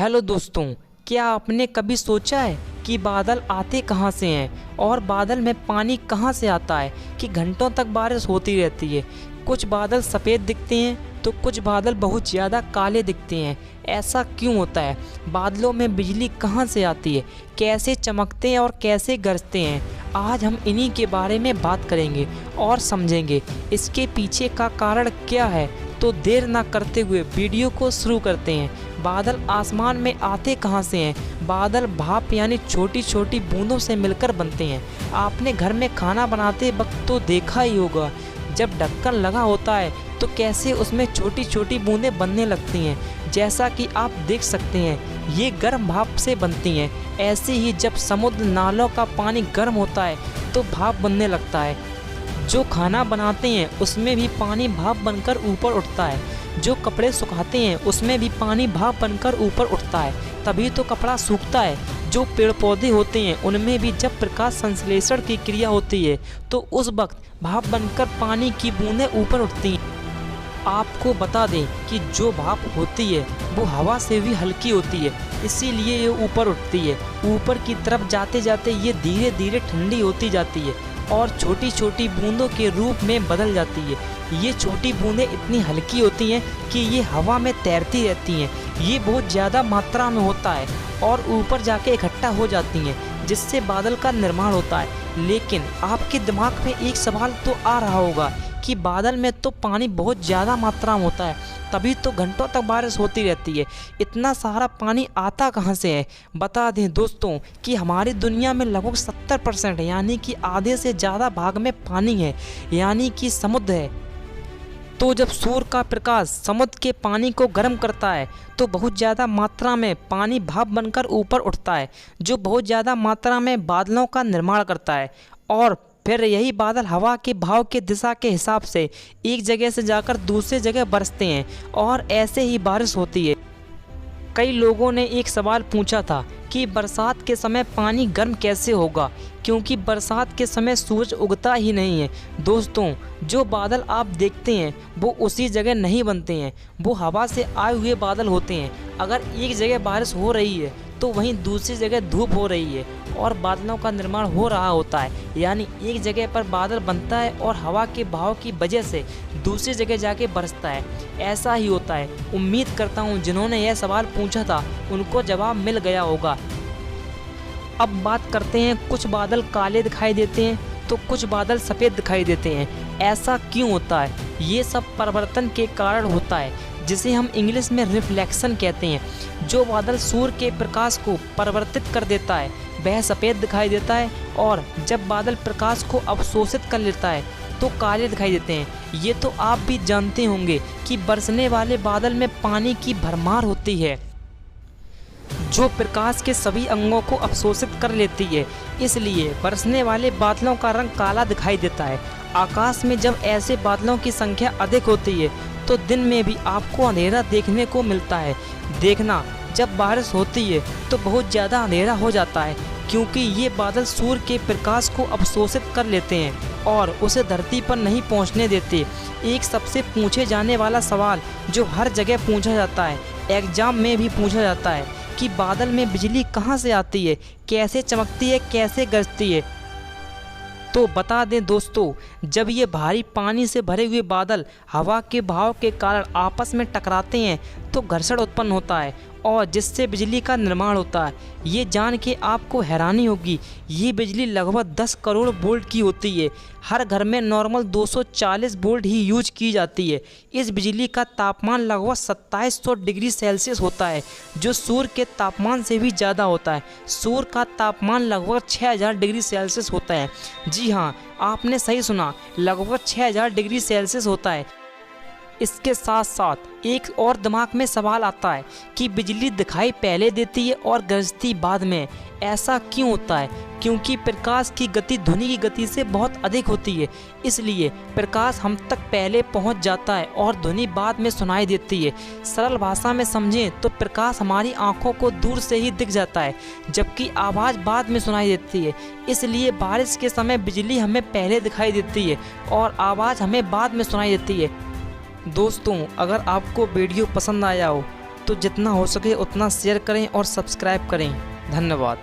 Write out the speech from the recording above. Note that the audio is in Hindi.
हेलो दोस्तों, क्या आपने कभी सोचा है कि बादल आते कहाँ से हैं और बादल में पानी कहाँ से आता है कि घंटों तक बारिश होती रहती है। कुछ बादल सफ़ेद दिखते हैं तो कुछ बादल बहुत ज़्यादा काले दिखते हैं। ऐसा क्यों होता है? बादलों में बिजली कहाँ से आती है, कैसे चमकते हैं और कैसे गरजते हैं? आज हम इन्हीं के बारे में बात करेंगे और समझेंगे इसके पीछे का कारण क्या है। तो देर ना करते हुए वीडियो को शुरू करते हैं। बादल आसमान में आते कहाँ से हैं? बादल भाप यानी छोटी छोटी बूंदों से मिलकर बनते हैं। आपने घर में खाना बनाते वक्त तो देखा ही होगा, जब ढक्कन लगा होता है तो कैसे उसमें छोटी छोटी बूंदें बनने लगती हैं। जैसा कि आप देख सकते हैं, ये गर्म भाप से बनती हैं। ऐसे ही जब समुद्र नालों का पानी गर्म होता है तो भाप बनने लगता है। जो खाना बनाते हैं उसमें भी पानी भाप बनकर ऊपर उठता है। जो कपड़े सुखाते हैं उसमें भी पानी भाप बनकर ऊपर उठता है, तभी तो कपड़ा सूखता है। जो पेड़ पौधे होते हैं उनमें भी जब प्रकाश संश्लेषण की क्रिया होती है तो उस वक्त भाप बनकर पानी की बूंदें ऊपर उठती हैं। आपको बता दें कि जो भाप होती है वो हवा से भी हल्की होती है, इसीलिए ये ऊपर उठती है। ऊपर की तरफ जाते जाते ये धीरे धीरे ठंडी होती जाती है और छोटी छोटी बूंदों के रूप में बदल जाती है। ये छोटी बूंदें इतनी हल्की होती हैं कि ये हवा में तैरती रहती हैं। ये बहुत ज़्यादा मात्रा में होता है और ऊपर जाके इकट्ठा हो जाती हैं, जिससे बादल का निर्माण होता है। लेकिन आपके दिमाग में एक सवाल तो आ रहा होगा कि बादल में तो पानी बहुत ज़्यादा मात्रा में होता है, तभी तो घंटों तक बारिश होती रहती है। इतना सारा पानी आता कहाँ से है? बता दें दोस्तों कि हमारी दुनिया में लगभग 70% यानी कि आधे से ज़्यादा भाग में पानी है, यानी कि समुद्र है। तो जब सूर्य का प्रकाश समुद्र के पानी को गर्म करता है तो बहुत ज़्यादा मात्रा में पानी भाप बनकर ऊपर उठता है, जो बहुत ज़्यादा मात्रा में बादलों का निर्माण करता है। और फिर यही बादल हवा के भाव के दिशा के हिसाब से एक जगह से जाकर दूसरी जगह बरसते हैं और ऐसे ही बारिश होती है। कई लोगों ने एक सवाल पूछा था कि बरसात के समय पानी गर्म कैसे होगा, क्योंकि बरसात के समय सूरज उगता ही नहीं है। दोस्तों, जो बादल आप देखते हैं वो उसी जगह नहीं बनते हैं, वो हवा से आए हुए बादल होते हैं। अगर एक जगह बारिश हो रही है तो वहीं दूसरी जगह धूप हो रही है और बादलों का निर्माण हो रहा होता है। यानी एक जगह पर बादल बनता है और हवा के बहाव की वजह से दूसरी जगह जाके बरसता है। ऐसा ही होता है। उम्मीद करता हूँ जिन्होंने यह सवाल पूछा था उनको जवाब मिल गया होगा। अब बात करते हैं, कुछ बादल काले दिखाई देते हैं तो कुछ बादल सफ़ेद दिखाई देते हैं। ऐसा क्यों होता है? ये सब परिवर्तन के कारण होता है, जिसे हम इंग्लिश में रिफ्लेक्शन कहते हैं। जो बादल सूर्य के प्रकाश को परिवर्तित कर देता है वह सफ़ेद दिखाई देता है, और जब बादल प्रकाश को अवशोषित कर लेता है तो काले दिखाई देते हैं। ये तो आप भी जानते होंगे कि बरसने वाले बादल में पानी की भरमार होती है जो प्रकाश के सभी अंगों को अवशोषित कर लेती है, इसलिए बरसने वाले बादलों का रंग काला दिखाई देता है। आकाश में जब ऐसे बादलों की संख्या अधिक होती है तो दिन में भी आपको अंधेरा देखने को मिलता है। देखना, जब बारिश होती है तो बहुत ज़्यादा अंधेरा हो जाता है, क्योंकि ये बादल सूर्य के प्रकाश को अवशोषित कर लेते हैं और उसे धरती पर नहीं पहुंचने देते। एक सबसे पूछे जाने वाला सवाल जो हर जगह पूछा जाता है, एग्जाम में भी पूछा जाता है कि बादल में बिजली कहाँ से आती है, कैसे चमकती है, कैसे गरजती है। तो बता दें दोस्तों, जब ये भारी पानी से भरे हुए बादल हवा के बहाव के कारण आपस में टकराते हैं तो घर्षण उत्पन्न होता है और जिससे बिजली का निर्माण होता है। ये जान के आपको हैरानी होगी, ये बिजली लगभग 10 करोड़ वोल्ट की होती है। हर घर में नॉर्मल 240 वोल्ट ही यूज की जाती है। इस बिजली का तापमान लगभग 2700 डिग्री सेल्सियस होता है, जो सूर्य के तापमान से भी ज़्यादा होता है। सूर्य का तापमान लगभग 6000 डिग्री सेल्सियस होता है। जी हाँ, आपने सही सुना, लगभग 6000 डिग्री सेल्सियस होता है। इसके साथ साथ एक और दिमाग में सवाल आता है कि बिजली दिखाई पहले देती है और गरजती बाद में। ऐसा क्यों होता है? क्योंकि प्रकाश की गति ध्वनि की गति से बहुत अधिक होती है, इसलिए प्रकाश हम तक पहले पहुंच जाता है और ध्वनि बाद में सुनाई देती है। सरल भाषा में समझें तो प्रकाश हमारी आंखों को दूर से ही दिख जाता है, जबकि आवाज़ बाद में सुनाई देती है। इसलिए बारिश के समय बिजली हमें पहले दिखाई देती है और आवाज़ हमें बाद में सुनाई देती है। दोस्तों, अगर आपको वीडियो पसंद आया हो तो जितना हो सके उतना शेयर करें और सब्सक्राइब करें। धन्यवाद।